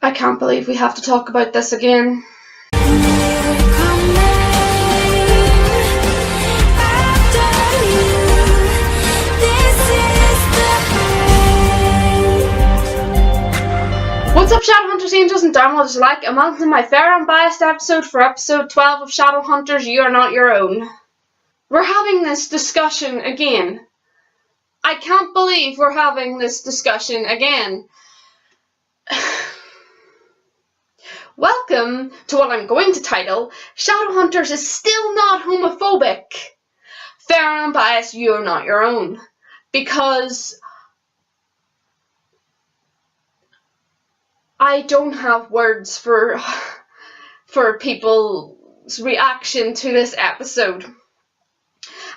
I can't believe we have to talk about this again. What's up, Shadowhunters, angels, and downloaders alike, and welcome to my fair unbiased episode for episode 12 of Shadowhunters, You Are Not Your Own. We're having this discussion again. I can't believe we're having this discussion again. Welcome to what I'm going to title, Shadowhunters is still not homophobic. Fair and unbiased, You Are Not Your Own. Because I don't have words for people's reaction to this episode.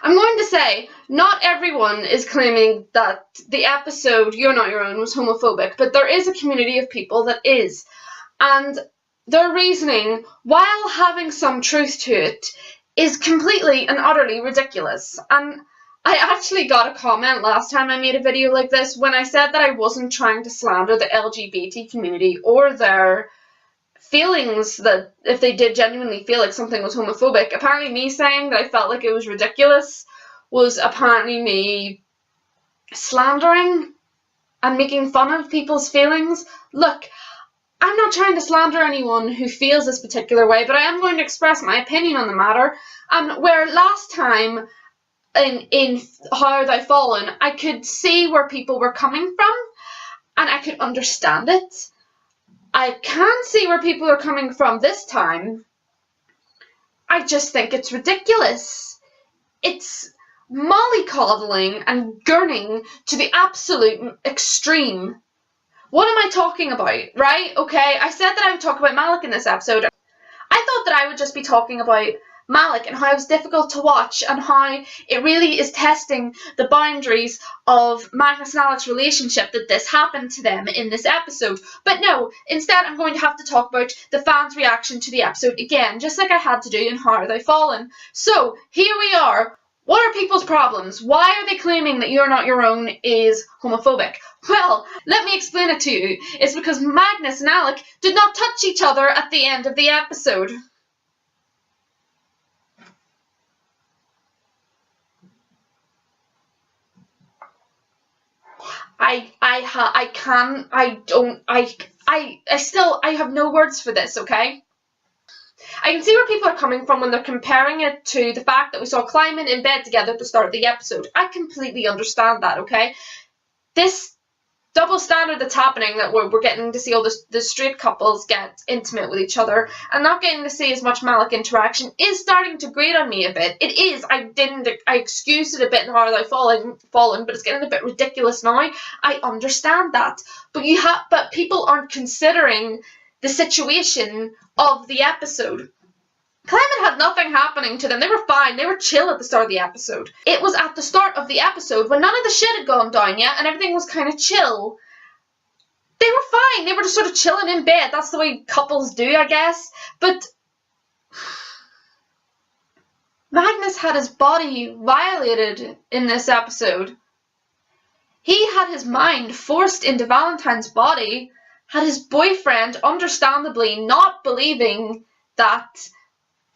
I'm going to say, not everyone is claiming that the episode You're Not Your Own was homophobic, but there is a community of people that is. And their reasoning, while having some truth to it, is completely and utterly ridiculous. And I actually got a comment last time I made a video like this when I said that I wasn't trying to slander the LGBT community or their feelings, that if they did genuinely feel like something was homophobic. Apparently me saying that I felt like it was ridiculous was apparently me slandering and making fun of people's feelings. Look, I'm not trying to slander anyone who feels this particular way, but I am going to express my opinion on the matter. And where last time in How Have I Fallen, I could see where people were coming from and I could understand it. I can see where people are coming from this time. I just think it's ridiculous. It's mollycoddling and gurning to the absolute extreme. What am I talking about, right? Okay, I said that I would talk about Malik in this episode. I thought that I would just be talking about Malik and how it was difficult to watch and how it really is testing the boundaries of Magnus and Alec's relationship that this happened to them in this episode. But no, instead I'm going to have to talk about the fans' reaction to the episode again, just like I had to do in How Have I Fallen. So, here we are. What are people's problems? Why are they claiming that You're Not Your Own is homophobic? Well, let me explain it to you. It's because Magnus and Alec did not touch each other at the end of the episode. I have no words for this, okay? I can see where people are coming from when they're comparing it to the fact that we saw Kleiman in bed together at the start of the episode. I completely understand that, okay? This double standard that's happening, that we're getting to see all the straight couples get intimate with each other and not getting to see as much Malik interaction, is starting to grate on me a bit. It is. I excused it a bit in How Have I Fallen, but it's getting a bit ridiculous now. I understand that. But people aren't considering the situation of the episode. Clement had nothing happening to them. They were fine. They were chill at the start of the episode. It was at the start of the episode when none of the shit had gone down yet and everything was kind of chill. They were fine. They were just sort of chilling in bed. That's the way couples do, I guess. But Magnus had his body violated in this episode. He had his mind forced into Valentine's body, had his boyfriend understandably not believing that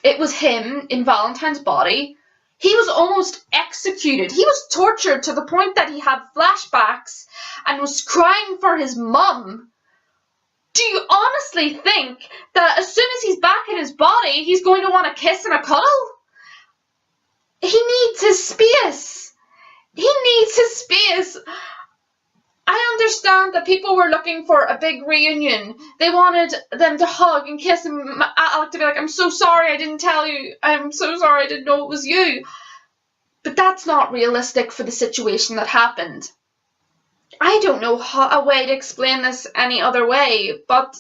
it was him in Valentine's body. He was almost executed. He was tortured to the point that he had flashbacks and was crying for his mum. Do you honestly think that as soon as he's back in his body, he's going to want a kiss and a cuddle? He needs his space. He needs his space. I understand that people were looking for a big reunion. They wanted them to hug and kiss and Alec to be like, I'm so sorry I didn't tell you. I'm so sorry I didn't know it was you. But that's not realistic for the situation that happened. I don't know a way to explain this any other way, but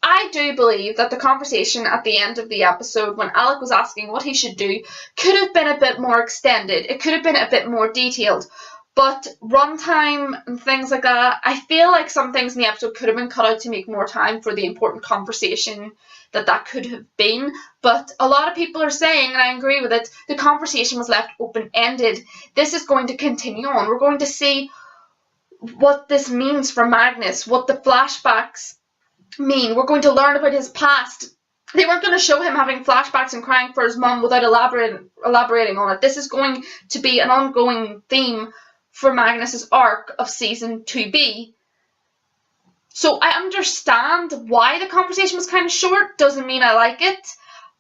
I do believe that the conversation at the end of the episode when Alec was asking what he should do could have been a bit more extended. It could have been a bit more detailed. But runtime and things like that, I feel like some things in the episode could have been cut out to make more time for the important conversation that could have been. But a lot of people are saying, and I agree with it, the conversation was left open-ended. This is going to continue on. We're going to see what this means for Magnus, what the flashbacks mean. We're going to learn about his past. They weren't going to show him having flashbacks and crying for his mum without elaborating on it. This is going to be an ongoing theme for Magnus's arc of season 2B. So I understand why the conversation was kind of short. Doesn't mean I like it,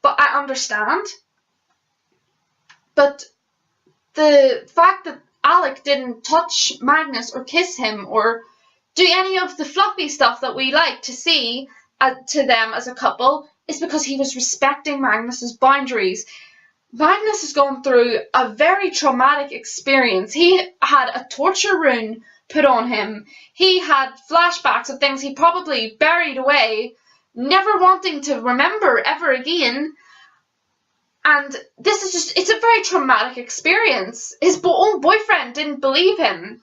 but I understand. But the fact that Alec didn't touch Magnus or kiss him or do any of the fluffy stuff that we like to see to them as a couple is because he was respecting Magnus's boundaries. Magnus has gone through a very traumatic experience. He had a torture rune put on him. He had flashbacks of things he probably buried away, never wanting to remember ever again. And this is just, it's a very traumatic experience. His own boyfriend didn't believe him.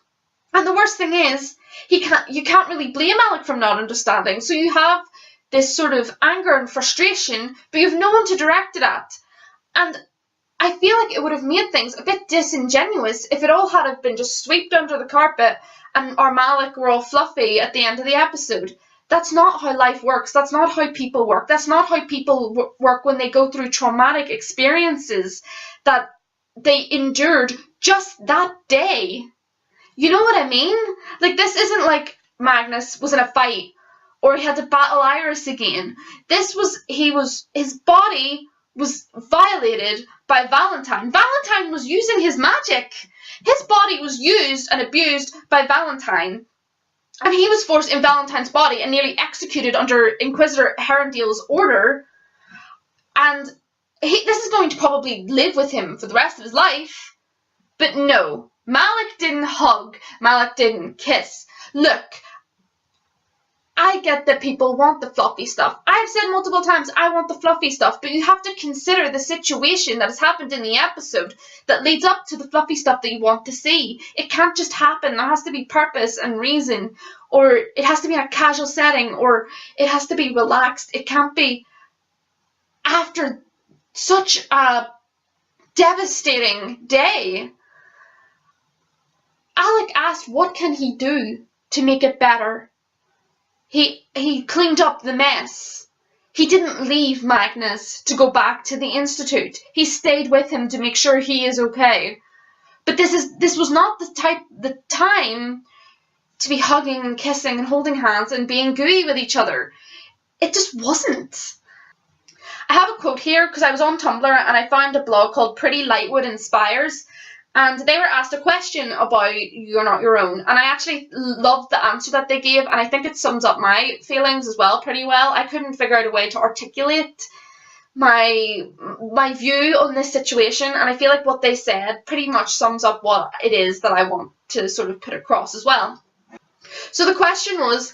And the worst thing is, you can't really blame Alec for not understanding. So you have this sort of anger and frustration, but you have no one to direct it at. And I feel like it would have made things a bit disingenuous if it all had been just swept under the carpet and our Malik were all fluffy at the end of the episode. That's not how life works. That's not how people work. That's not how people work when they go through traumatic experiences that they endured just that day. You know what I mean? Like, this isn't like Magnus was in a fight or he had to battle Iris again. His body was violated by Valentine. Valentine was using his magic. His body was used and abused by Valentine. And he was forced in Valentine's body and nearly executed under Inquisitor Herondale's order. And this is going to probably live with him for the rest of his life. But no, Malik didn't hug. Malik didn't kiss. Look, I get that people want the fluffy stuff. I've said multiple times I want the fluffy stuff, but you have to consider the situation that has happened in the episode that leads up to the fluffy stuff that you want to see. It can't just happen. There has to be purpose and reason, or it has to be in a casual setting, or it has to be relaxed. It can't be after such a devastating day. Alec asked what can he do to make it better. He cleaned up the mess. He didn't leave Magnus to go back to the Institute. He stayed with him to make sure he is okay. But this was not the time to be hugging and kissing and holding hands and being gooey with each other. It just wasn't. I have a quote here because I was on Tumblr and I found a blog called Pretty Lightwood Inspires. And they were asked a question about You're Not Your Own. And I actually loved the answer that they gave. And I think it sums up my feelings as well pretty well. I couldn't figure out a way to articulate my view on this situation. And I feel like what they said pretty much sums up what it is that I want to sort of put across as well. So the question was,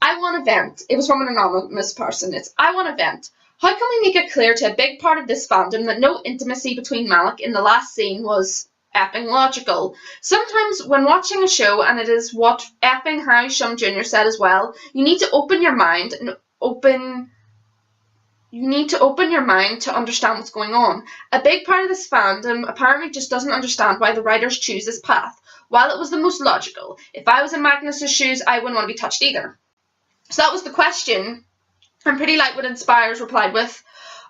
I want to vent. It was from an anonymous person. It's, I want to vent. How can we make it clear to a big part of this fandom that no intimacy between Malik in the last scene was effing logical? Sometimes when watching a show, and it is what effing Harry Shum Jr. said as well, you need to open your mind and open your mind to understand what's going on. A big part of this fandom apparently just doesn't understand why the writers choose this path. While it was the most logical, if I was in Magnus's shoes, I wouldn't want to be touched either. So that was the question, and Pretty Lightwood Inspires replied with,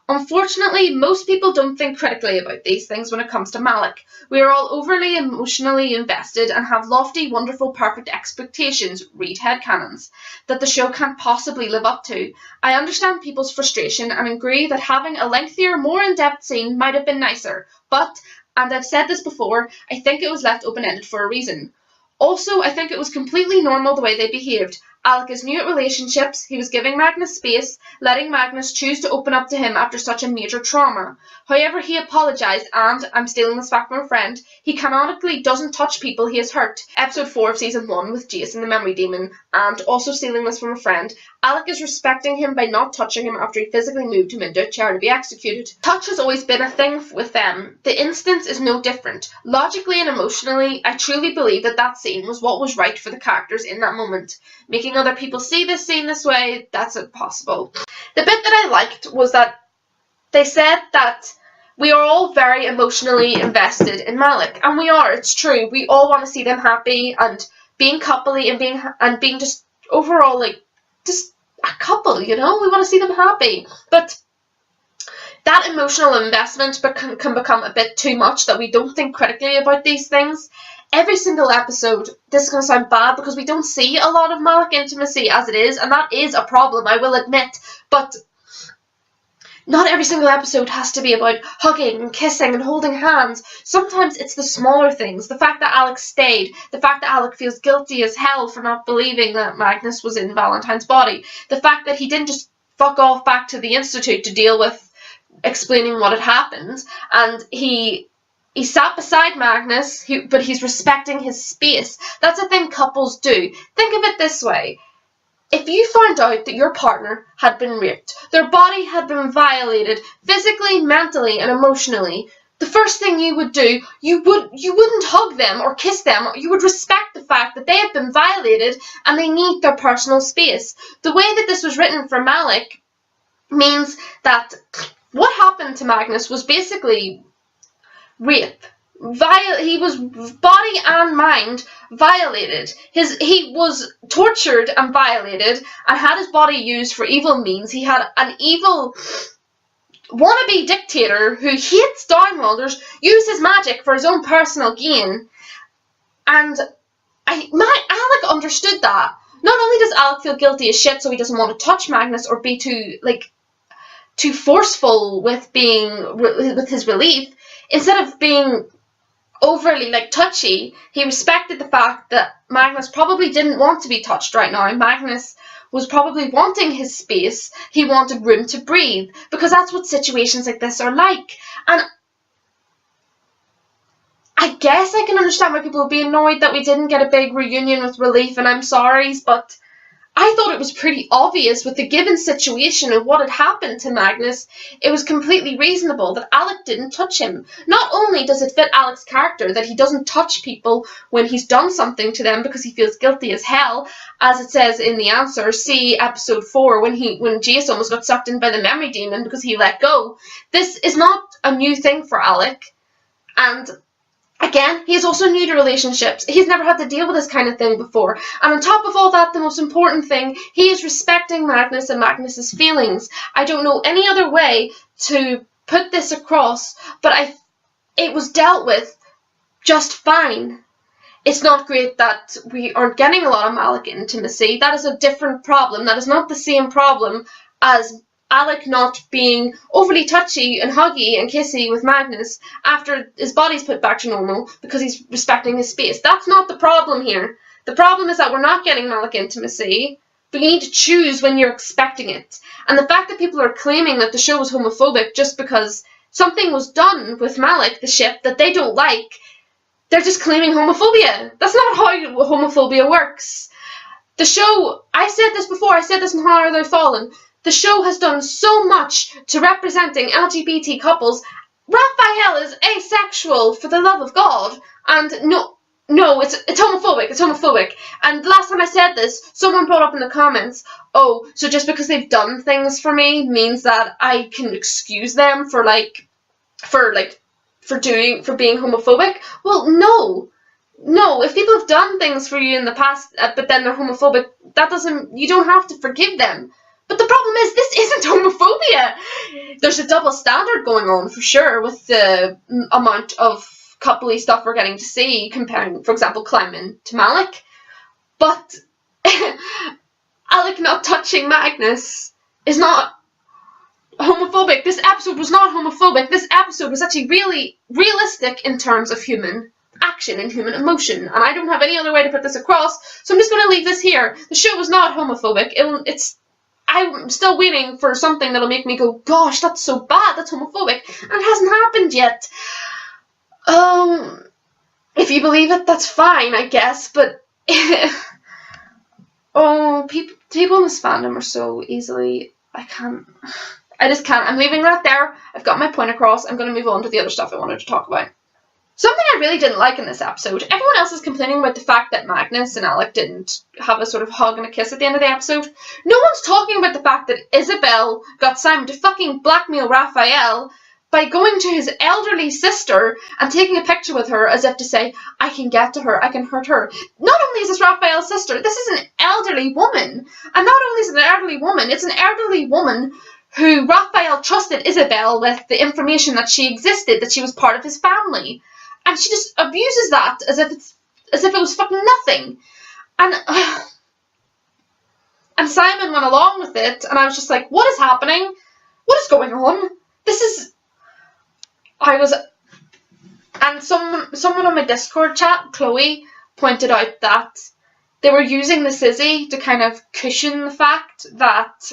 unfortunately, most people don't think critically about these things when it comes to Malik. We are all overly emotionally invested and have lofty, wonderful, perfect expectations, read headcanons, that the show can't possibly live up to. I understand people's frustration and agree that having a lengthier, more in-depth scene might have been nicer, but, and I've said this before, I think it was left open-ended for a reason. Also, I think it was completely normal the way they behaved. Alec is new at relationships, he was giving Magnus space, letting Magnus choose to open up to him after such a major trauma. However, he apologised and, I'm stealing this fact from a friend, he canonically doesn't touch people he has hurt. Episode 4 of Season 1 with Jason the Memory Demon, and also stealing this from a friend, Alec is respecting him by not touching him after he physically moved him into a chair to be executed. Touch has always been a thing with them. The instance is no different. Logically and emotionally, I truly believe that that scene was what was right for the characters in that moment. Making other people see this scene this way, that's impossible. The bit that I liked was that they said that we are all very emotionally invested in Malik, and we are, it's true. We all want to see them happy and being coupley and being just overall, like, just a couple, you know? We want to see them happy. But that emotional investment can become a bit too much, that we don't think critically about these things. Every single episode, this is going to sound bad because we don't see a lot of Malik intimacy as it is, and that is a problem, I will admit, but not every single episode has to be about hugging and kissing and holding hands. Sometimes it's the smaller things. The fact that Alec stayed. The fact that Alec feels guilty as hell for not believing that Magnus was in Valentine's body. The fact that he didn't just fuck off back to the Institute to deal with explaining what had happened. And he sat beside Magnus, but he's respecting his space. That's a thing couples do. Think of it this way. If you found out that your partner had been raped, their body had been violated physically, mentally, and emotionally, the first thing you would do, you wouldn't hug them or kiss them. You would respect the fact that they have been violated and they need their personal space. The way that this was written for Malik means that what happened to Magnus was basically rape. He was body and mind violated. He was tortured and violated and had his body used for evil means. He had an evil wannabe dictator who hates downworlders use his magic for his own personal gain. And Alec understood that. Not only does Alec feel guilty as shit, so he doesn't want to touch Magnus or be too forceful with his relief. Instead of being overly touchy, he respected the fact that Magnus probably didn't want to be touched right now. Magnus was probably wanting his space. He wanted room to breathe, because that's what situations like this are like. And I guess I can understand why people would be annoyed that we didn't get a big reunion with relief and I'm sorry's, but I thought it was pretty obvious with the given situation of what had happened to Magnus. It was completely reasonable that Alec didn't touch him. Not only does it fit Alec's character that he doesn't touch people when he's done something to them because he feels guilty as hell, as it says in the answer, see episode 4 when Jace almost got sucked in by the memory demon because he let go. This is not a new thing for Alec, and again, he is also new to relationships. He's never had to deal with this kind of thing before. And on top of all that, the most important thing, he is respecting Magnus and Magnus's feelings. I don't know any other way to put this across, but it was dealt with just fine. It's not great that we aren't getting a lot of Malik intimacy. That is a different problem. That is not the same problem as Alec not being overly touchy and huggy and kissy with Magnus after his body's put back to normal because he's respecting his space. That's not the problem here. The problem is that we're not getting Malik intimacy, but you need to choose when you're expecting it. And the fact that people are claiming that the show was homophobic just because something was done with Malik, the ship, that they don't like, they're just claiming homophobia. That's not how homophobia works. The show, I've said this before, I said this in How Are They Fallen, the show has done so much to representing LGBT couples. Raphael is asexual, for the love of God, and no, it's homophobic, it's homophobic. And the last time I said this, someone brought up in the comments, oh, so just because they've done things for me means that I can excuse them for being homophobic? Well, no, if people have done things for you in the past, but then they're homophobic, you don't have to forgive them. But the problem is, this isn't homophobia. There's a double standard going on, for sure, with the amount of coupley stuff we're getting to see, comparing, for example, Clymen to Malik. But Alec not touching Magnus is not homophobic. This episode was not homophobic. This episode was actually really realistic in terms of human action and human emotion. And I don't have any other way to put this across, so I'm just going to leave this here. The show was not homophobic. I'm still waiting for something that'll make me go, gosh, that's so bad, that's homophobic, and it hasn't happened yet. If you believe it, that's fine, I guess, but people in this fandom are so easily, I just can't. I'm leaving that there. I've got my point across. I'm going to move on to the other stuff I wanted to talk about. Something I really didn't like in this episode, everyone else is complaining about the fact that Magnus and Alec didn't have a sort of hug and a kiss at the end of the episode. No one's talking about the fact that Isabel got Simon to fucking blackmail Raphael by going to his elderly sister and taking a picture with her as if to say, I can get to her, I can hurt her. Not only is this Raphael's sister, this is an elderly woman. And not only is it an elderly woman, it's an elderly woman who Raphael trusted Isabel with the information that she existed, that she was part of his family. And she just abuses that as if it was fucking nothing. And Simon went along with it, and I was just like, what is happening? What is going on? And someone on my Discord chat, Chloe, pointed out that they were using the Sizzy to kind of cushion the fact that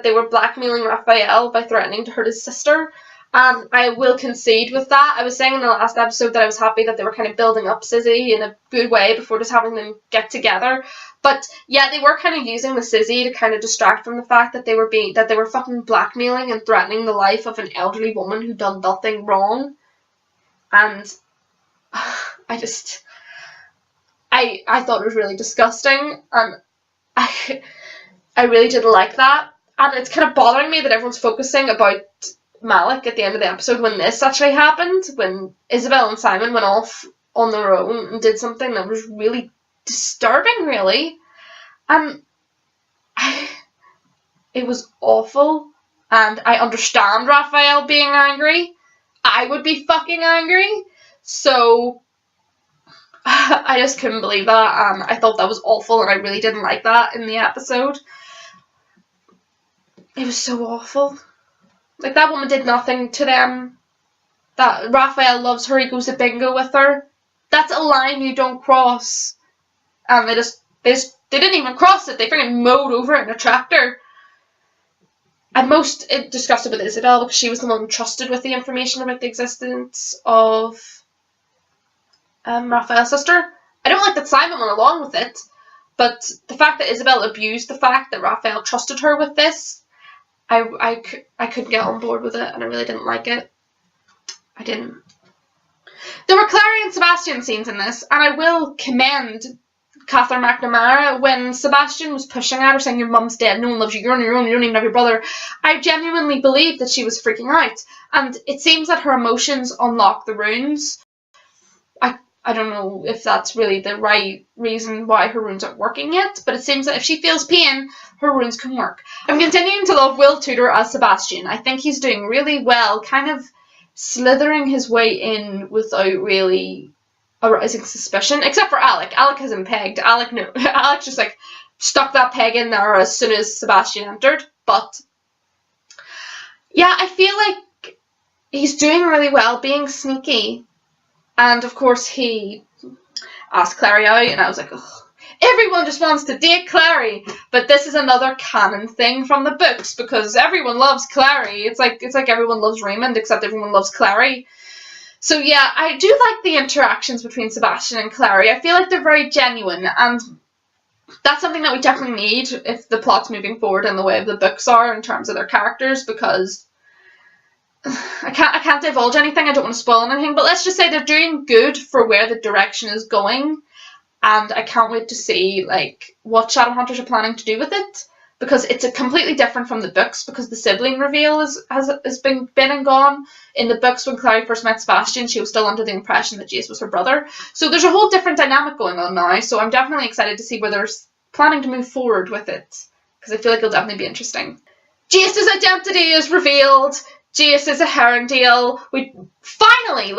they were blackmailing Raphael by threatening to hurt his sister. And I will concede with that. I was saying in the last episode that I was happy that they were kind of building up Sizzy in a good way before just having them get together. But yeah, they were kind of using the Sizzy to kind of distract from the fact that they were fucking blackmailing and threatening the life of an elderly woman who done nothing wrong. And I thought it was really disgusting, and I really didn't like that. And it's kind of bothering me that everyone's focusing about Malik at the end of the episode when this actually happened, when Isabel and Simon went off on their own and did something that was really disturbing, really. It was awful, and I understand Raphael being angry. I would be fucking angry, so I just couldn't believe that, and I thought that was awful, and I really didn't like that in the episode. It was so awful. Like, that woman did nothing to them. That Raphael loves her, he goes to bingo with her. That's a line you don't cross. And they didn't even cross it. They freaking mowed over it in a tractor. I'm most disgusted with Isabel because she was the one trusted with the information about the existence of Raphael's sister. I don't like that Simon went along with it, but the fact that Isabel abused the fact that Raphael trusted her with this, I couldn't get on board with it, and I really didn't like it. I didn't. There were Clary and Sebastian scenes in this, and I will commend Catherine McNamara when Sebastian was pushing at her saying, your mum's dead, no one loves you, you're on your own, you don't even have your brother. I genuinely believed that she was freaking out, and it seems that her emotions unlock the runes. I don't know if that's really the right reason why her runes aren't working yet, but it seems that if she feels pain, her runes can work. I'm continuing to love Will Tudor as Sebastian. I think he's doing really well, kind of slithering his way in without really arousing suspicion, except for Alec. Alec has him pegged. Alec just like stuck that peg in there as soon as Sebastian entered. But yeah, I feel like he's doing really well being sneaky. And of course he asked Clary out, and I was like, ugh, everyone just wants to date Clary. But this is another canon thing from the books, because everyone loves Clary. It's like everyone loves Raymond, except everyone loves Clary. So yeah, I do like the interactions between Sebastian and Clary. I feel like they're very genuine, and that's something that we definitely need if the plot's moving forward in the way the books are in terms of their characters, because I can't divulge anything, I don't want to spoil anything, but let's just say they're doing good for where the direction is going, and I can't wait to see like what Shadowhunters are planning to do with it, because it's completely different from the books, because the sibling reveal has been and gone. In the books, when Clary first met Sebastian, she was still under the impression that Jace was her brother, so there's a whole different dynamic going on now, so I'm definitely excited to see where they're planning to move forward with it, because I feel like it'll definitely be interesting. Jace's identity is revealed. Jace is a Herondale. We finally,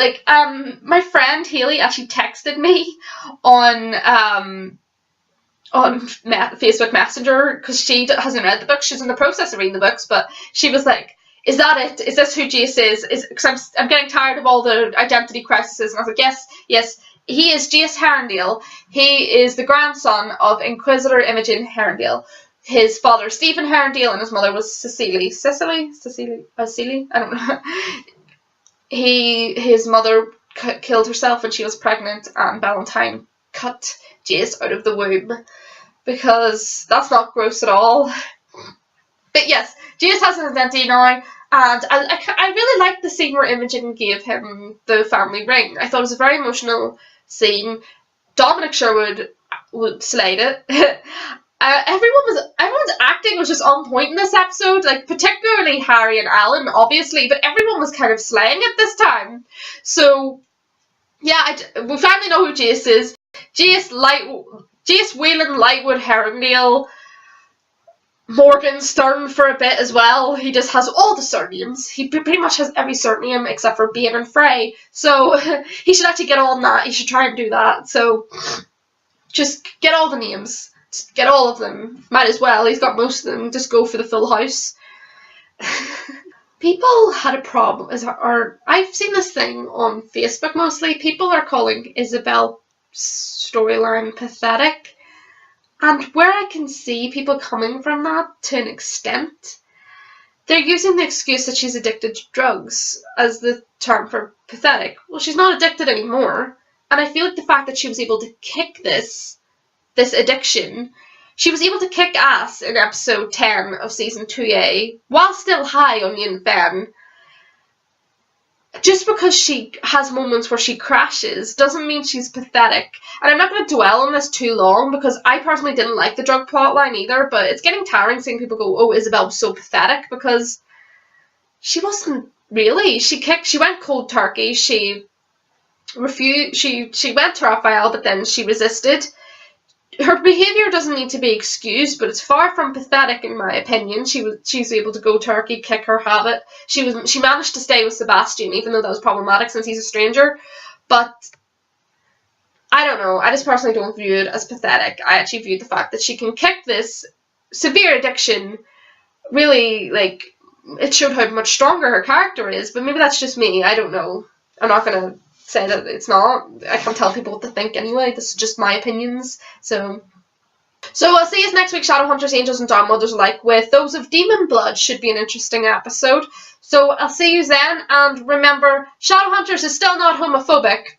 my friend Haley actually texted me on Facebook Messenger, because she hasn't read the books. She's in the process of reading the books, but she was like, is that it? Is this who Jace is? Because I'm getting tired of all the identity crises. And I was like, yes, he is Jace Herondale. He is the grandson of Inquisitor Imogen Herondale. His father, Stephen Herondale, and his mother was Cecily. I don't know. His mother killed herself when she was pregnant, and Valentine cut Jace out of the womb, because that's not gross at all. But yes, Jace has an identity now, and I really liked the scene where Imogen gave him the family ring. I thought it was a very emotional scene. Dominic Sherwood would slate it. Everyone's acting was just on point in this episode, like particularly Harry and Alan, obviously, but everyone was kind of slaying it this time. So yeah, we finally know who Jace is. Jace Whelan, Lightwood, Herondale, Morgan Stern for a bit as well. He just has all the surnames. He pretty much has every surname except for Bane and Frey. So he should actually get on that. He should try and do that. So just get all the names. Just get all of them. Might as well. He's got most of them. Just go for the full house. People had a problem, or I've seen this thing on Facebook mostly. People are calling Isabel's storyline pathetic. And where I can see people coming from that to an extent, they're using the excuse that she's addicted to drugs as the term for pathetic. Well, she's not addicted anymore. And I feel like the fact that she was able to kick this addiction, she was able to kick ass in episode 10 of season 2A while still high on Yin Fen. Just because she has moments where she crashes doesn't mean she's pathetic. And I'm not going to dwell on this too long because I personally didn't like the drug plotline either, but it's getting tiring seeing people go, oh, Isabel was so pathetic, because she wasn't really. She went cold turkey, she refused, she went to Raphael, but then she resisted. Her behaviour doesn't need to be excused, but it's far from pathetic in my opinion. She's able to go turkey, kick her, have it. She managed to stay with Sebastian, even though that was problematic since he's a stranger. But I don't know. I just personally don't view it as pathetic. I actually view the fact that she can kick this severe addiction. Really, like, it showed how much stronger her character is. But maybe that's just me. I don't know. I'm not gonna say that it's not. I can't tell people what to think anyway. This is just my opinions. So I'll see you next week. Shadowhunters, Angels, and Dawnmothers alike, with those of Demon Blood. Should be an interesting episode. So I'll see you then. And remember, Shadowhunters is still not homophobic.